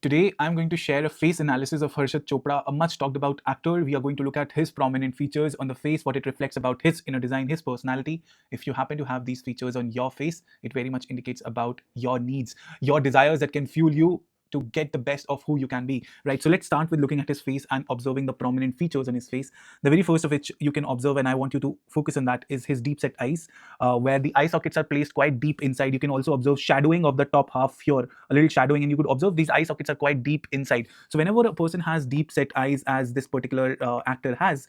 Today, I'm going to share a face analysis of Harshad Chopda, a much talked about actor. We are going to look at his prominent features on the face, what it reflects about his inner design, his personality. If you happen to have these features on your face, it very much indicates about your needs, your desires that can fuel you to get the best of who you can be, right? So let's start with looking at his face and observing the prominent features on his face. The very first of which you can observe, and I want you to focus on that, is his deep set eyes, where the eye sockets are placed quite deep inside. You can also observe shadowing of the top half here, a little shadowing, and you could observe these eye sockets are quite deep inside. So whenever a person has deep set eyes, as this particular actor has,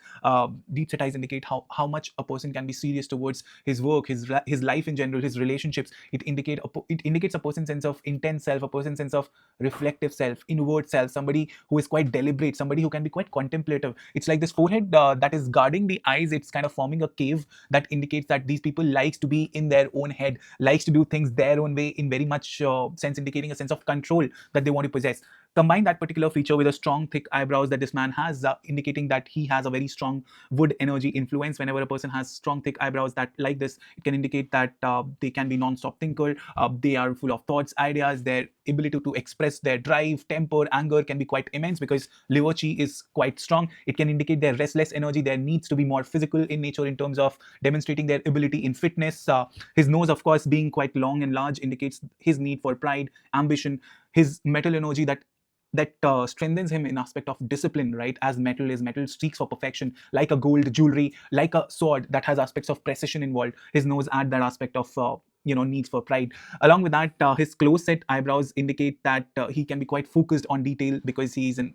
deep set eyes indicate how much a person can be serious towards his work, his life in general, his relationships. It indicates a person's sense of intense self, a person's sense of reflective self, inward self, somebody who is quite deliberate, somebody who can be quite contemplative. It's like this forehead that is guarding the eyes. It's kind of forming a cave that indicates that these people likes to be in their own head, likes to do things their own way, in very much sense indicating a sense of control that they want to possess. Combine that particular feature with a strong thick eyebrows that this man has, indicating that he has a very strong wood energy influence. Whenever a person has strong thick eyebrows that like this, it can indicate that they can be non-stop thinker. They are full of thoughts, ideas. Their ability to express their drive, temper, anger can be quite immense because liver chi is quite strong. It can indicate their restless energy, their needs to be more physical in nature in terms of demonstrating their ability in fitness. His nose, of course, being quite long and large, indicates his need for pride, ambition, his metal energy that strengthens him in aspect of discipline, right? As metal seeks for perfection, like a gold jewelry, like a sword that has aspects of precision involved. His nose add that aspect of needs for pride. Along with that, his close set eyebrows indicate that he can be quite focused on detail because he's an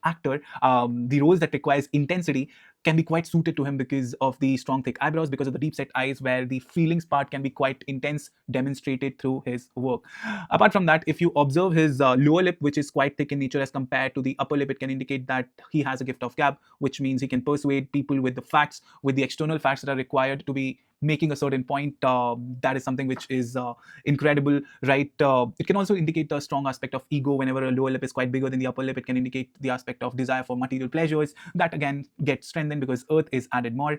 actor. The roles that requires intensity can be quite suited to him because of the strong thick eyebrows, because of the deep set eyes, where the feelings part can be quite intense, demonstrated through his work. Apart from that, if you observe his lower lip, which is quite thick in nature as compared to the upper lip, it can indicate that he has a gift of gab, which means he can persuade people with the facts, with the external facts that are required to be making a certain point. That is something which is incredible, right? It can also indicate a strong aspect of ego. Whenever a lower lip is quite bigger than the upper lip, it can indicate the aspect of desire for material pleasures. That again gets strengthened because earth is added more,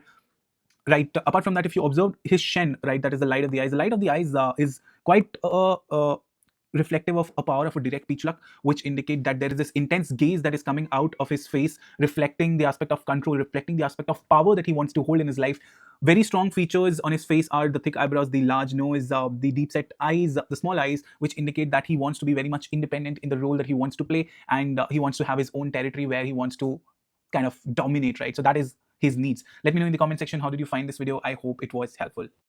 right? Apart from that, if you observe his shen, right, that is the light of the eyes. The light of the eyes is quite reflective of a power of a direct pitch luck, which indicate that there is this intense gaze that is coming out of his face, reflecting the aspect of control, reflecting the aspect of power that he wants to hold in his life. Very strong features on his face are the thick eyebrows, the large nose, the deep set eyes, the small eyes, which indicate that he wants to be very much independent in the role that he wants to play, and he wants to have his own territory where he wants to kind of dominate, right? So that is his needs. Let me know in the comment section, how did you find this video? I hope it was helpful.